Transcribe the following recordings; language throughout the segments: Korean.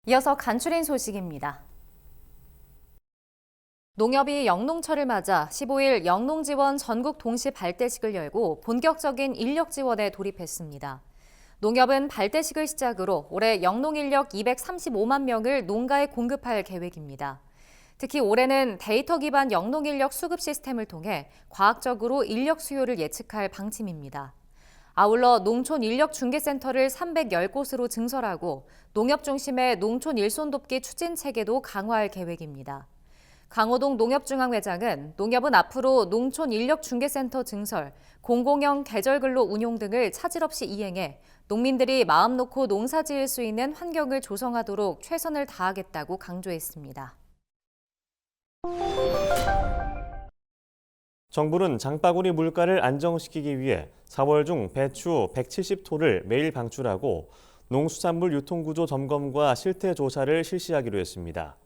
이어서 간추린 소식입니다. 농협이 영농철을 맞아 15일 영농지원 전국 동시 발대식을 열고 본격적인 인력 지원에 돌입했습니다. 농협은 발대식을 시작으로 올해 영농 인력 235만 명을 농가에 공급할 계획입니다. 특히 올해는 데이터 기반 영농 인력 수급 시스템을 통해 과학적으로 인력 수요를 예측할 방침입니다. 아울러 농촌인력중개센터를 310곳으로 증설하고 농협 중심의 농촌 일손 돕기 추진 체계도 강화할 계획입니다. 강호동 농협중앙회장은 농협은 앞으로 농촌인력중개센터 증설, 공공형 계절근로 운용 등을 차질 없이 이행해 농민들이 마음 놓고 농사 지을 수 있는 환경을 조성하도록 최선을 다하겠다고 강조했습니다. 정부는 장바구니 물가를 안정시키기 위해 4월 중 배추 170톤을 매일 방출하고 농수산물 유통구조 점검과 실태조사를 실시하기로 했습니다.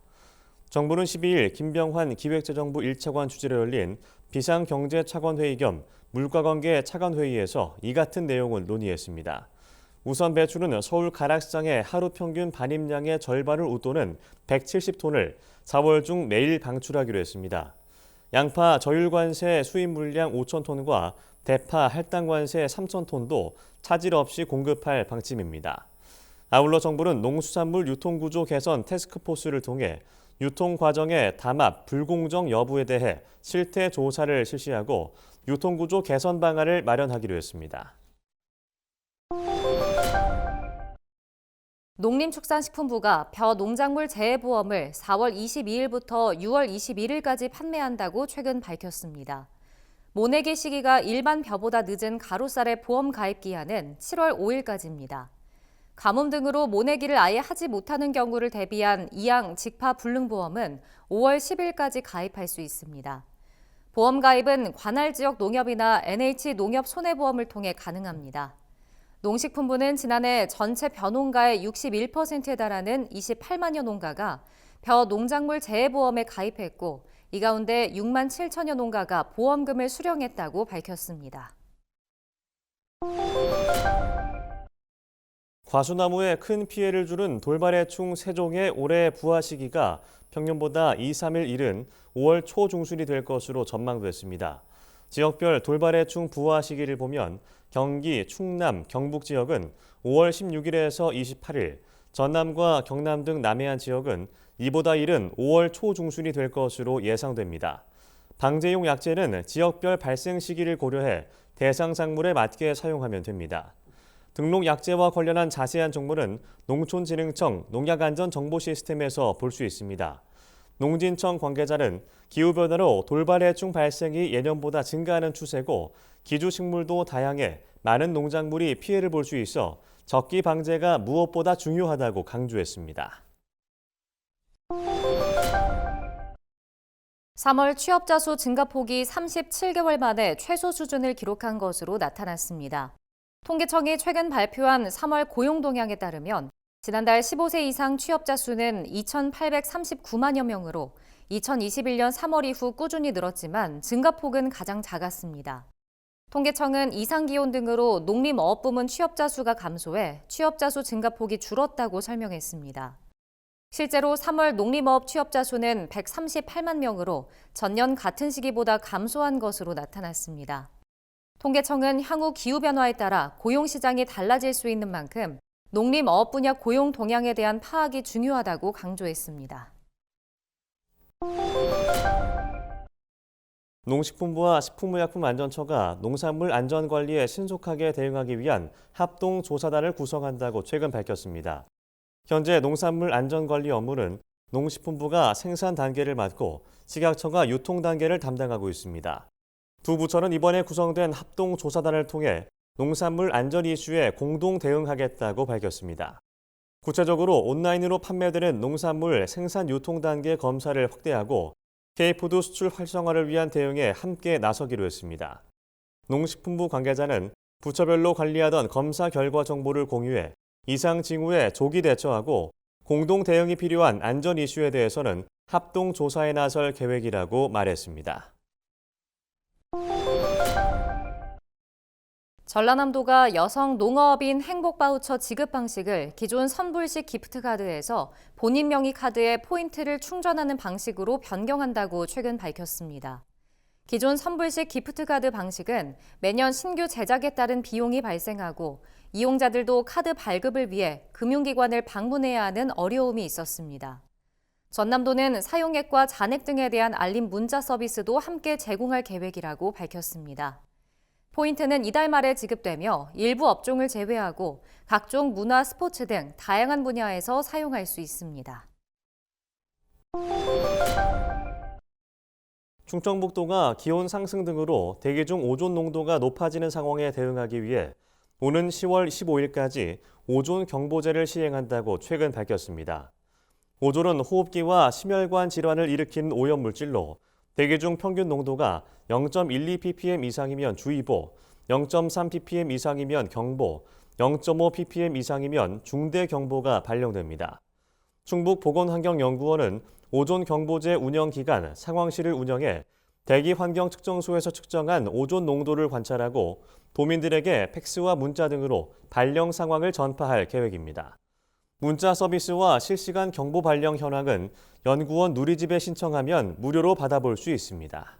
정부는 12일 김병환 기획재정부 1차관 주재로 열린 비상경제차관회의 겸 물가관계 차관회의에서 이 같은 내용을 논의했습니다. 우선 배추는 서울 가락시장의 하루 평균 반입량의 절반을 웃도는 170톤을 4월 중 매일 방출하기로 했습니다. 양파 저율관세 수입 물량 5,000톤과 대파 할당관세 3,000톤도 차질 없이 공급할 방침입니다. 아울러 정부는 농수산물 유통구조 개선 태스크포스를 통해 유통 과정의 담합, 불공정 여부에 대해 실태 조사를 실시하고 유통구조 개선 방안을 마련하기로 했습니다. 농림축산식품부가 벼 농작물 재해보험을 4월 22일부터 6월 21일까지 판매한다고 최근 밝혔습니다. 모내기 시기가 일반 벼보다 늦은 가로쌀의 보험 가입 기한은 7월 5일까지입니다. 가뭄 등으로 모내기를 아예 하지 못하는 경우를 대비한 이양 직파 불능보험은 5월 10일까지 가입할 수 있습니다. 보험 가입은 관할 지역 농협이나 NH농협 손해보험을 통해 가능합니다. 농식품부는 지난해 전체 벼농가의 61%에 달하는 28만여 농가가 벼 농작물 재해보험에 가입했고 이 가운데 6만 7천여 농가가 보험금을 수령했다고 밝혔습니다. 과수나무에 큰 피해를 주는 돌발해충 세종의 올해 부화 시기가 평년보다 2, 3일 이른 5월 초중순이 될 것으로 전망됐습니다. 지역별 돌발해충 부화 시기를 보면 경기, 충남, 경북 지역은 5월 16일에서 28일, 전남과 경남 등 남해안 지역은 이보다 이른 5월 초중순이 될 것으로 예상됩니다. 방제용 약제는 지역별 발생 시기를 고려해 대상 작물에 맞게 사용하면 됩니다. 등록 약제와 관련한 자세한 정보는 농촌진흥청 농약안전정보시스템에서 볼 수 있습니다. 농진청 관계자는 기후변화로 돌발해충 발생이 예년보다 증가하는 추세고 기주식물도 다양해 많은 농작물이 피해를 볼 수 있어 적기 방제가 무엇보다 중요하다고 강조했습니다. 3월 취업자 수 증가폭이 37개월 만에 최소 수준을 기록한 것으로 나타났습니다. 통계청이 최근 발표한 3월 고용 동향에 따르면 지난달 15세 이상 취업자 수는 2,839만여 명으로 2021년 3월 이후 꾸준히 늘었지만 증가폭은 가장 작았습니다. 통계청은 이상기온 등으로 농림어업 부문 취업자 수가 감소해 취업자 수 증가폭이 줄었다고 설명했습니다. 실제로 3월 농림어업 취업자 수는 138만 명으로 전년 같은 시기보다 감소한 것으로 나타났습니다. 통계청은 향후 기후변화에 따라 고용시장이 달라질 수 있는 만큼 농림어업 분야 고용 동향에 대한 파악이 중요하다고 강조했습니다. 농식품부와 식품의약품안전처가 농산물 안전관리에 신속하게 대응하기 위한 합동조사단을 구성한다고 최근 밝혔습니다. 현재 농산물 안전관리 업무는 농식품부가 생산 단계를 맡고 식약처가 유통 단계를 담당하고 있습니다. 두 부처는 이번에 구성된 합동조사단을 통해 농산물 안전 이슈에 공동 대응하겠다고 밝혔습니다. 구체적으로 온라인으로 판매되는 농산물 생산 유통 단계 검사를 확대하고 K푸드 수출 활성화를 위한 대응에 함께 나서기로 했습니다. 농식품부 관계자는 부처별로 관리하던 검사 결과 정보를 공유해 이상 징후에 조기 대처하고 공동 대응이 필요한 안전 이슈에 대해서는 합동 조사에 나설 계획이라고 말했습니다. 전라남도가 여성 농어업인 행복바우처 지급 방식을 기존 선불식 기프트카드에서 본인 명의 카드에 포인트를 충전하는 방식으로 변경한다고 최근 밝혔습니다. 기존 선불식 기프트카드 방식은 매년 신규 제작에 따른 비용이 발생하고 이용자들도 카드 발급을 위해 금융기관을 방문해야 하는 어려움이 있었습니다. 전남도는 사용액과 잔액 등에 대한 알림 문자 서비스도 함께 제공할 계획이라고 밝혔습니다. 포인트는 이달 말에 지급되며 일부 업종을 제외하고 각종 문화, 스포츠 등 다양한 분야에서 사용할 수 있습니다. 충청북도가 기온 상승 등으로 대기 중 오존 농도가 높아지는 상황에 대응하기 위해 오는 10월 15일까지 오존 경보제를 시행한다고 최근 밝혔습니다. 오존은 호흡기와 심혈관 질환을 일으키는 오염물질로 대기 중 평균 농도가 0.12ppm 이상이면 주의보, 0.3ppm 이상이면 경보, 0.5ppm 이상이면 중대 경보가 발령됩니다. 충북보건환경연구원은 오존 경보제 운영 기간 상황실을 운영해 대기 환경 측정소에서 측정한 오존 농도를 관찰하고 도민들에게 팩스와 문자 등으로 발령 상황을 전파할 계획입니다. 문자 서비스와 실시간 경보 발령 현황은 연구원 누리집에 신청하면 무료로 받아볼 수 있습니다.